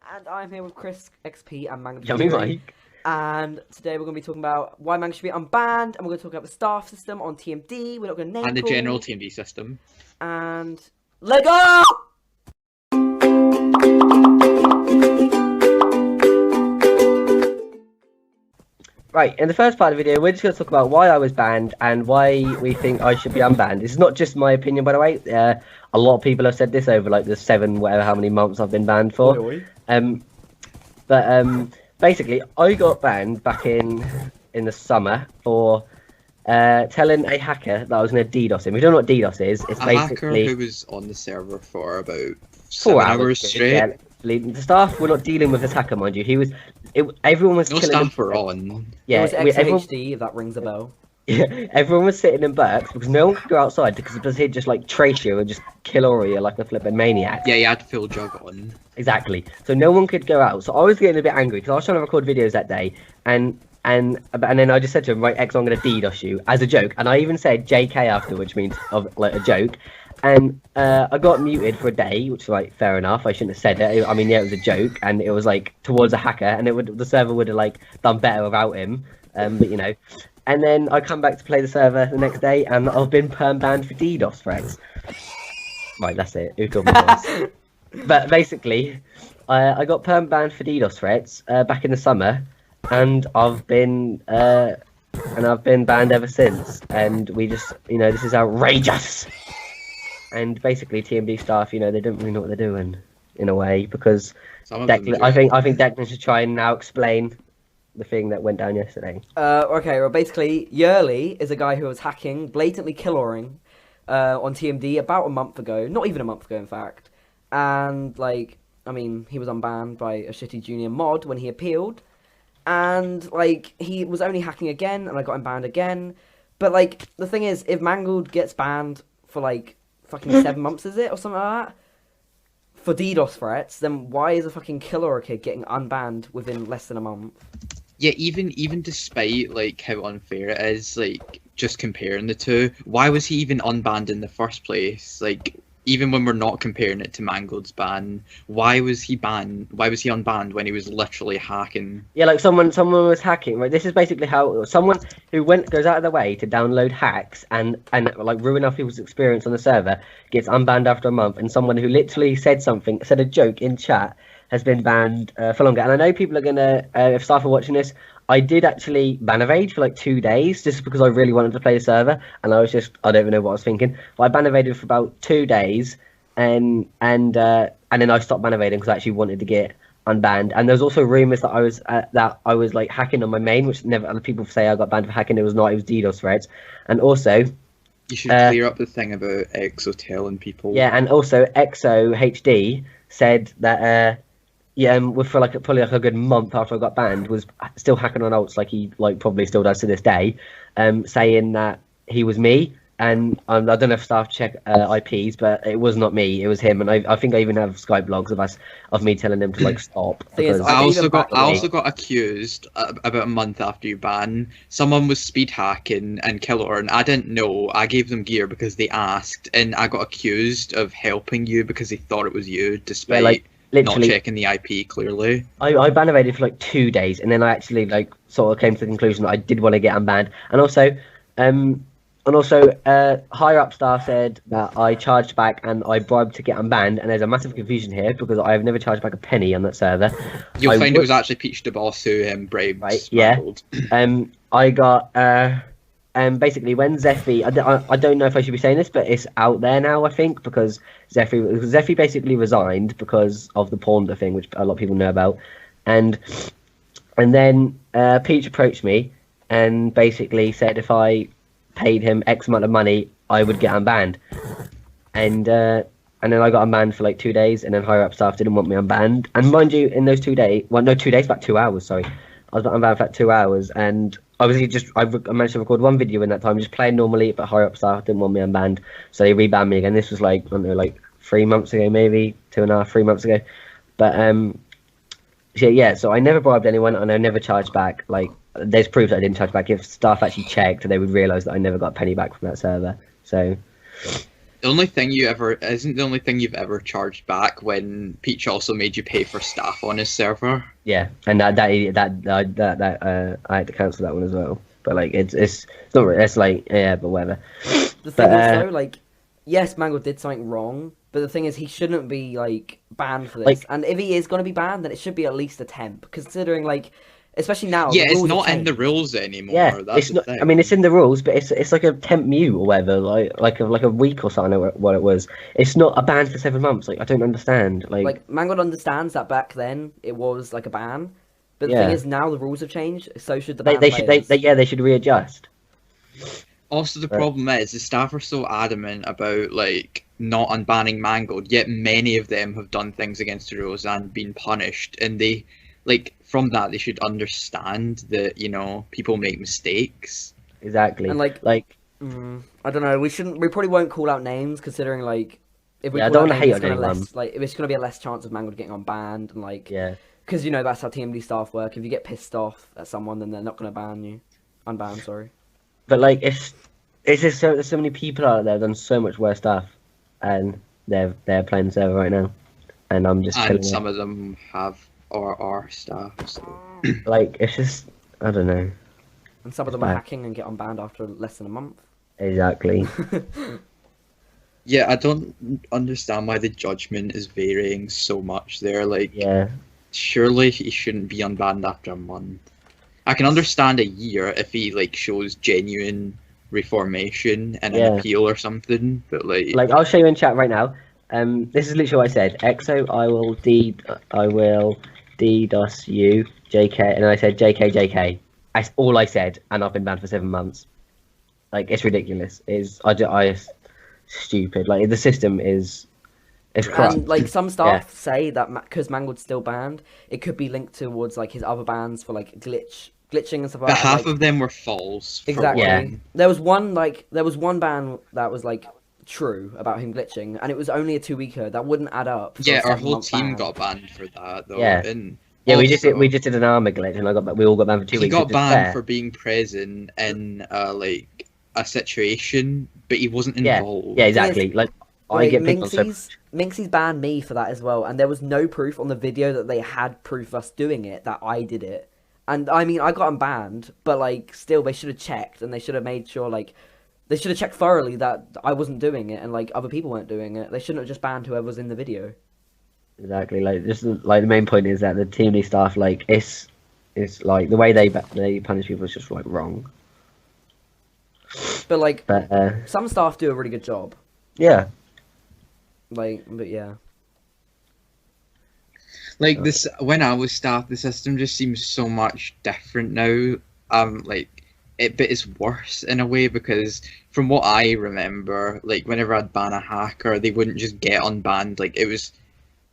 and I'm here with Chris XP and Yummy MangledFury. Mike. And today we're going to be talking about why Mang should be unbanned, and we're going to talk about the staff system on TMD. We're not going to name And the call, general TMD system. And Lego! Right, in the first part of the video, we're just going to talk about why I was banned and why we think I should be unbanned. This is not just my opinion, by the way. A lot of people have said this over like the 7, whatever, how many months I've been banned for. Basically, I got banned back in the summer for telling a hacker that I was going to DDoS him. If you don't know what DDoS is, it's A basically hacker who was on the server for about 4 7 hours straight. Yeah, the staff were not dealing with this hacker, mind you. Everyone was No killing staff him. were on. Yeah, it was XHD, if that rings a bell. Yeah, everyone was sitting in Burks because no one could go outside because he'd just like trace you and just kill Ori like a flipping maniac. Yeah, you had full jug on. Exactly. So no one could go out. So I was getting a bit angry because I was trying to record videos that day, and then I just said to him, right, X, I'm going to DDoS you as a joke, and I even said JK after, which means of like a joke. And I got muted for a day, which was like fair enough. I shouldn't have said it. I mean, yeah, it was a joke, and it was like towards a hacker, and the server would have like done better without him. But you know. And then I come back to play the server the next day, and I've been perm banned for DDoS threats. Right, that's it. Who told me this? But basically, I got perm banned for DDoS threats back in the summer, and I've been banned ever since. And we just, this is outrageous. And basically, TMD staff, they don't really know what they're doing in a way because Declan, I think Declan should try and now explain the thing that went down yesterday. Okay, well, basically, Yearly is a guy who was hacking, blatantly killing on TMD about a month ago. Not even a month ago, in fact. And, he was unbanned by a shitty junior mod when he appealed. And, he was only hacking again, and I got him banned again. But, the thing is, if Mangled gets banned for, fucking 7 months, is it? Or something like that? For DDoS threats, then why is a fucking killer kid getting unbanned within less than a month? Yeah, even despite how unfair it is, just comparing the two, why was he even unbanned in the first place? Even when we're not comparing it to Mangled's ban, why was he banned? Why was he unbanned when he was literally hacking? Yeah, someone was hacking. Right, this is basically how someone who goes out of their way to download hacks and ruin other people's experience on the server gets unbanned after a month, and someone who literally said a joke in chat has been banned for longer. And I know people are gonna, if staff are watching this, I did actually ban evade for 2 days just because I really wanted to play the server, and I don't even know what I was thinking. But I ban evaded for about 2 days, and then I stopped ban evading because I actually wanted to get unbanned. And there's also rumors that I was hacking on my main, which never other people say I got banned for hacking. It was not. It was DDoS threats, and also. You should clear up the thing about EXO telling people. Yeah, and also EXO HD said that. For probably a good month after I got banned, was still hacking on alts he probably still does to this day, saying that he was me, and I don't know if staff check IPs, but it was not me, it was him, and I think I even have Skype logs of me telling him to stop. I also got accused about a month after you ban. Someone was speed hacking and killer, and I didn't know. I gave them gear because they asked, and I got accused of helping you because they thought it was you, despite. Literally, not checking the IP clearly. I ban evaded for 2 days, and then I actually sort of came to the conclusion that I did want to get unbanned. And also, higher up staff said that I charged back and I bribed to get unbanned. And there's a massive confusion here because I have never charged back a penny on that server. You'll find it was actually Peach the Boss who bribed. Right? Yeah. I got basically when Zephy, I don't know if I should be saying this, but it's out there now, I think, because Zephy basically resigned because of the Pawnder thing, which a lot of people know about, and then Peach approached me and basically said if I paid him X amount of money, I would get unbanned, and then I got unbanned for 2 days, and then higher up staff didn't want me unbanned, and mind you, in those 2 days, well, no, 2 days, about 2 hours, sorry, I was unbanned for 2 hours, and obviously I managed to record one video in that time, just playing normally, but higher up staff didn't want me unbanned, so they rebanned me again. This was I don't know, 3 months ago, maybe 2.5, 3 months ago. But so I never bribed anyone, and I never charged back. There's proof that I didn't charge back. If staff actually checked, they would realise that I never got a penny back from that server. So The only thing you've ever charged back when Peach also made you pay for staff on his server. Yeah, and that I had to cancel that one as well. But like it's not really, it's like yeah, but whatever. The thing is though, like, yes, Mangled did something wrong, but the thing is he shouldn't be like banned for this. Like- and if he is going to be banned, then it should be at least a temp, considering like, especially now. Yeah, the it's rules have not in the changed. rules anymore. Yeah, That's it's the not. thing. I mean, it's in the rules, but it's like a temp mute or whatever, like a week or something. Or what it was. It's not a ban for 7 months. Like I don't understand. Like Mangled understands that back then it was like a ban, but the Yeah. thing is now the rules have changed. So should the they ban should players. they should readjust. Also, the Right. problem is the staff are so adamant about like not unbanning Mangled, yet many of them have done things against the rules and been punished. And they, like, from that they should understand that people make mistakes. Exactly. And like I don't know. We probably won't call out names, considering like if we Yeah, I call don't out wanna hate names, on anyone. it's gonna be a less chance of Mangled getting unbanned, and like yeah, because that's how TMD staff work. If you get pissed off at someone, then they're not gonna unban. Sorry. but like it's just there's so many people out there done so much worse stuff, and they're playing the server right now, and I'm just And chilling some it. of them have or are staff. So. Like it's just I don't know And some of them It's are bad. hacking and get unbanned after less than a month. exactly. Yeah, I don't understand why the judgment is varying so much there. Like, Yeah, surely he shouldn't be unbanned after a month. I can understand a year if he like shows genuine reformation and Yeah. an appeal or something, but like I'll show you in chat right now. This is literally what I said. Exo, I will DDoS you, JK, and then I said JK. That's all I said, and I've been banned for 7 months. Like it's ridiculous. It's stupid. Like the system is corrupt. And like some staff say that because Mangled's still banned, it could be linked towards like his other bans for like glitching and stuff like but that. half like, of them were false. for exactly. Yeah. one. There was one ban that was like true about him glitching, and it was only a 2-weeker. That wouldn't add up. for a Yeah, our whole 7-month team ban. got banned for that though. Yeah. And Yeah, we also, just did an armor glitch, and we all got banned for 2 he weeks. got which is banned fair. for being present in like a situation, but he wasn't Yeah. involved. Yeah, exactly. Like I Wait, get picked on so Minxie's banned me for that as well, and there was no proof on the video that they had proof of us doing it, that I did it. And I mean, I got unbanned, but like, still, they should have checked, and they should have made sure, like, they should have checked thoroughly that I wasn't doing it, and like other people weren't doing it. They shouldn't have just banned whoever was in the video. Exactly. Like just like the main point is that the team lead staff like it's like the way they punish people is just like wrong. But like, But some staff do a really good job. yeah, Like, but yeah. Like this, when I was staff, the system just seems so much different now. Like but it's worse in a way because from what I remember, like whenever I'd ban a hacker, they wouldn't just get unbanned. Like it was,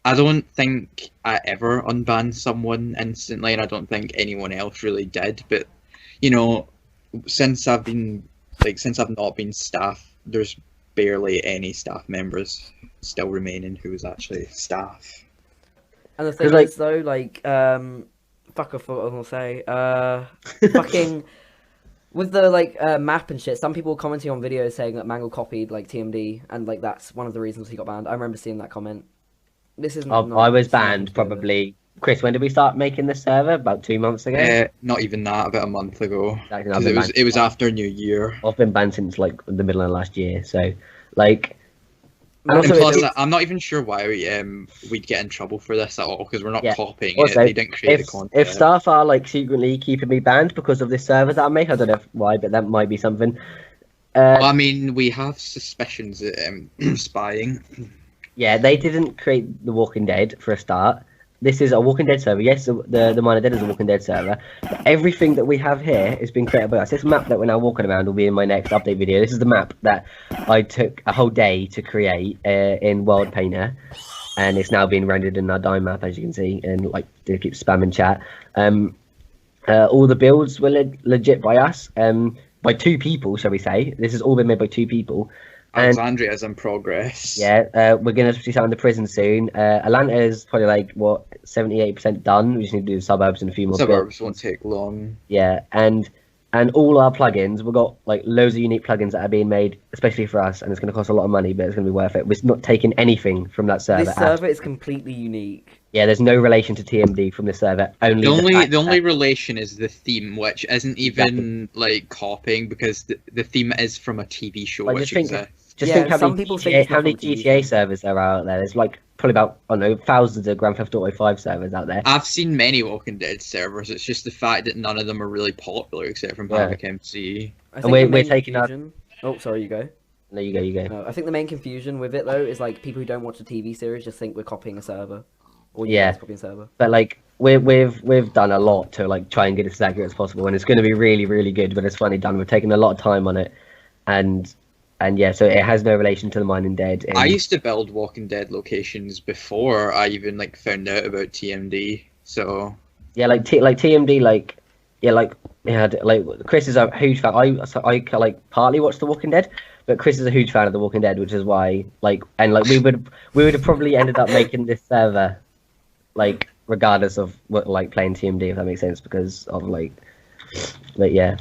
I don't think I ever unbanned someone instantly, and I don't think anyone else really did. But since I've not been staff, there's barely any staff members still remaining who was actually staff. And the thing like- is, though, like, fuck off what I was gonna say. Fucking, with the, like, map and shit, some people were commenting on videos saying that Mangle copied, like, TMD, and, like, that's one of the reasons he got banned. I remember seeing that comment. This isn't... I was banned probably. Chris, when did we start making this server? About 2 months ago. Not even that, about a month ago. Exactly, 'Cause it was after New Year. I've been banned since like the middle of last year. So, like, and And also plus, it's- I'm not even sure why we'd get in trouble for this at all because we're not Yeah. copying Also, it. They didn't create the content. if staff are like secretly keeping me banned because of this server that I make, I don't know why, but that might be something. Well, I mean, we have suspicions of spying. Yeah, they didn't create The Walking Dead for a start. This is a Walking Dead server. Yes, the Minor Dead is a Walking Dead server. But everything that we have here is being created by us. This map that we're now walking around will be in my next update video. This is the map that I took a whole day to create in World Painter. And it's now being rendered in our dime map, as you can see. And like, they keep spamming chat. All the builds were legit by us. By 2 people, shall we say. This has all been made by 2 people. And Alexandria's in progress. yeah, we're gonna be starting the prison soon. Atlanta is probably like 78% done. We just need to do the suburbs and a few more. Suburbs won't take long. Yeah, and And all our plugins, we've got like loads of unique plugins that are being made, especially for us, and it's going to cost a lot of money, but it's going to be worth it. We're not taking anything from that server. This server is completely unique. Yeah, there's no relation to TMD from this server. Only the only relation is the theme, which isn't even like copying because the theme is from a TV show. Like, which just think how many GTA servers there are out there. There's like probably about, I don't know, thousands of Grand Theft Auto 5 servers out there. I've seen many Walking Dead servers. It's just the fact that none of them are really popular except from Panic MC. And we're taking our... Oh, sorry, you go. No, you go. No, I think the main confusion with it though is like people who don't watch the TV series just think we're copying a server. Or copying a server. But like we've done a lot to like try and get it as accurate as possible, and it's going to be really, really good when it's finally done. We've taken a lot of time on it, and yeah, so it has no relation to the Mining Dead. I used to build Walking Dead locations before I even like found out about TMD. So yeah, like TMD, like Chris is a huge fan. I like partly watched The Walking Dead, but Chris is a huge fan of The Walking Dead, which is why we would have probably ended up making this server like regardless of what like playing TMD, if that makes sense, because of like yeah.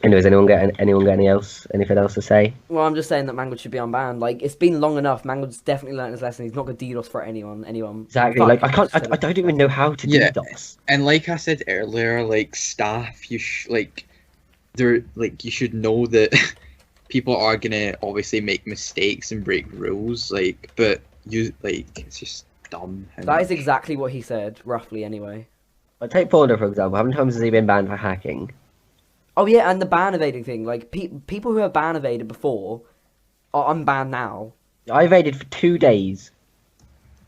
Anyways, anyone got anything else to say? Well, I'm just saying that Mangled should be unbanned. Like, it's been long enough. Mangled's definitely learned his lesson. He's not going to DDoS for anyone. Exactly. Like, I don't even know how to DDoS. And like I said earlier, like staff, you should know that people are gonna obviously make mistakes and break rules. Like, but it's just dumb. That is exactly what he said, roughly. Anyway. Like, take Porter for example. How many times has he been banned for hacking? Oh yeah, and the ban evading thing. Like people who have ban evaded before are unbanned now. I evaded for 2 days.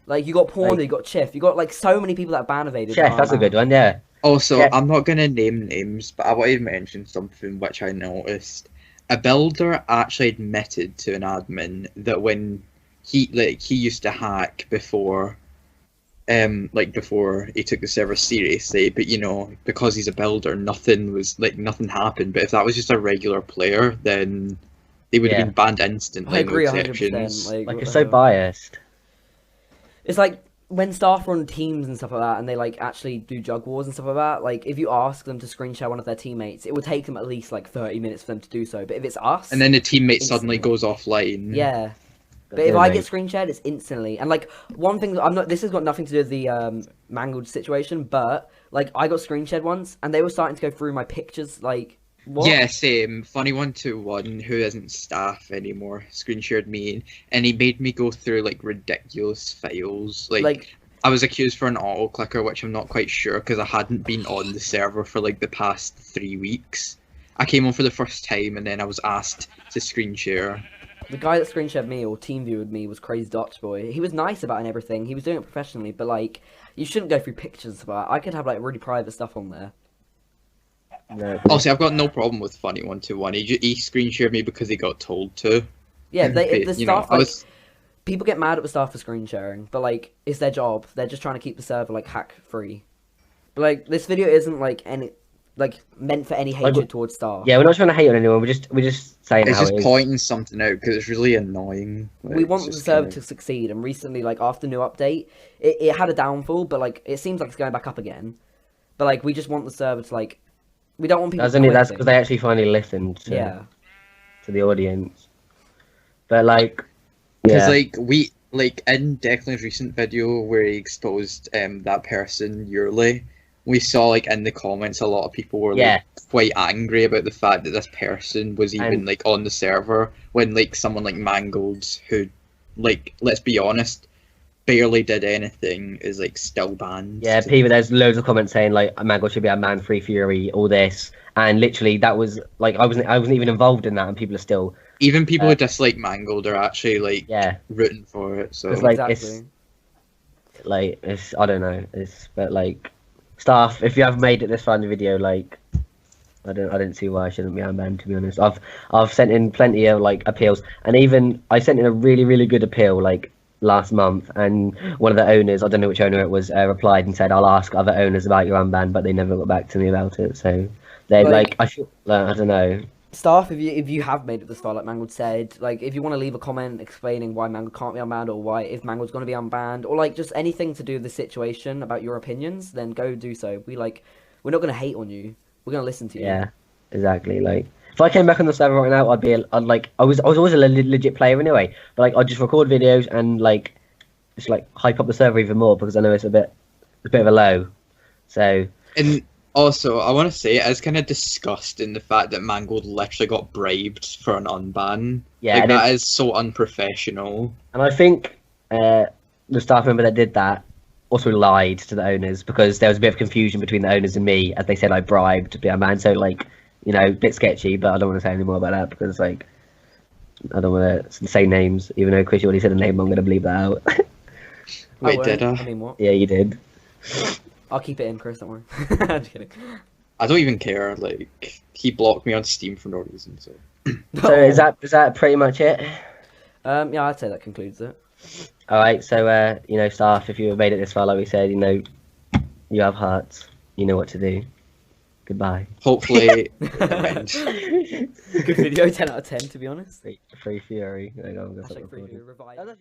Like you got Porno, you got Chiff, you got like so many people that ban evaded. Chiff, that's a good one, yeah. Also, yeah. I'm not gonna name names, but I want to mention something which I noticed. A builder actually admitted to an admin that when he used to hack before. Before he took the server seriously, but because he's a builder, nothing happened. But if that was just a regular player, then they would have been banned instantly. I agree, no exceptions. 100%. Like, you're so biased. It's like when staff run teams and stuff like that, and they like actually do jug wars and stuff like that. Like if you ask them to screen share one of their teammates, it would take them at least like 30 minutes for them to do so. But if it's us, and then the teammate suddenly goes offline. Yeah. But if I get screen shared, it's instantly. And like one thing, this has got nothing to do with the Mangled situation, but like I got screen shared once, and they were starting to go through my pictures. Like what? Yeah, same. Funny121, who isn't staff anymore, screen shared me, and he made me go through like ridiculous files. Like I was accused for an auto clicker, which I'm not quite sure because I hadn't been on the server for like the past 3 weeks. I came on for the first time, and then I was asked to screen share. The guy that screen shared me or team viewed me was Crazy Dutch Boy. He was nice about it and everything. He was doing it professionally, but like, you shouldn't go through pictures about it. I could have like really private stuff on there. No. Also, I've got no problem with Funny121. He screen shared me because he got told to. Yeah, the staff people get mad at the staff for screen sharing, but like, it's their job. They're just trying to keep the server like hack free. But like, this video isn't like meant for any hatred towards staff. Yeah, we're not trying to hate on anyone. We're just saying it's how just it is. pointing something out because it's really annoying. Like, we want the server to succeed, and recently, like after new update, it had a downfall, but like it seems like it's going back up again. But like we just want the server to like, we don't want people. That's because they actually finally listened. To the audience. But like, because like in Declan's recent video where he exposed that person yearly. We saw like in the comments a lot of people were like quite angry about the fact that this person was even like on the server when like someone like Mangled, who like, let's be honest, barely did anything, is like still banned. Yeah, people, there's loads of comments saying like Mangled should be a man, free Fury, all this, and literally that was like I wasn't even involved in that, and people are still even people who dislike Mangled are actually like rooting for it. So like it's I don't know, but like. Staff, if you have made it this far in the video, like I don't see why I shouldn't be unbanned, to be honest. I've sent in plenty of like appeals, and even I sent in a really, really good appeal like last month, and one of the owners, I don't know which owner it was, replied and said I'll ask other owners about your unban, but they never got back to me about it. So they I don't know. Staff, if you have made it this far, like Mangled said, like if you want to leave a comment explaining why Mangled can't be unbanned, or why if Mangled's going to be unbanned, or like just anything to do with the situation about your opinions, then go do so. We're not going to hate on you. We're going to listen to you. Yeah, exactly. Like, if I came back on the server right now, I was always a legit player anyway. But like, I'd just record videos and like, just like hype up the server even more because I know it's a bit of a low. So. And also, I want to say it's kind of disgusting the fact that Mangled literally got bribed for an unban. Yeah, like, that is so unprofessional. And I think the staff member that did that also lied to the owners because there was a bit of confusion between the owners and me as they said I bribed to be a man. So like, you know, a bit sketchy, but I don't want to say any more about that because like I don't want to say names, even though Chris already said a name. I'm going to bleep that out. Wait, did I? I mean, what? Yeah, you did. I'll keep it in, Chris. Don't worry. I'm just kidding. I don't even care. Like, he blocked me on Steam for no reason. So. So is that pretty much it? Yeah, I'd say that concludes it. All right. So you know, staff, if you have made it this far, like we said, you know, you have hearts. You know what to do. Goodbye. Hopefully. Good video, 10 out of 10 to be honest. Free Fury. Hashtag free Fury, revive.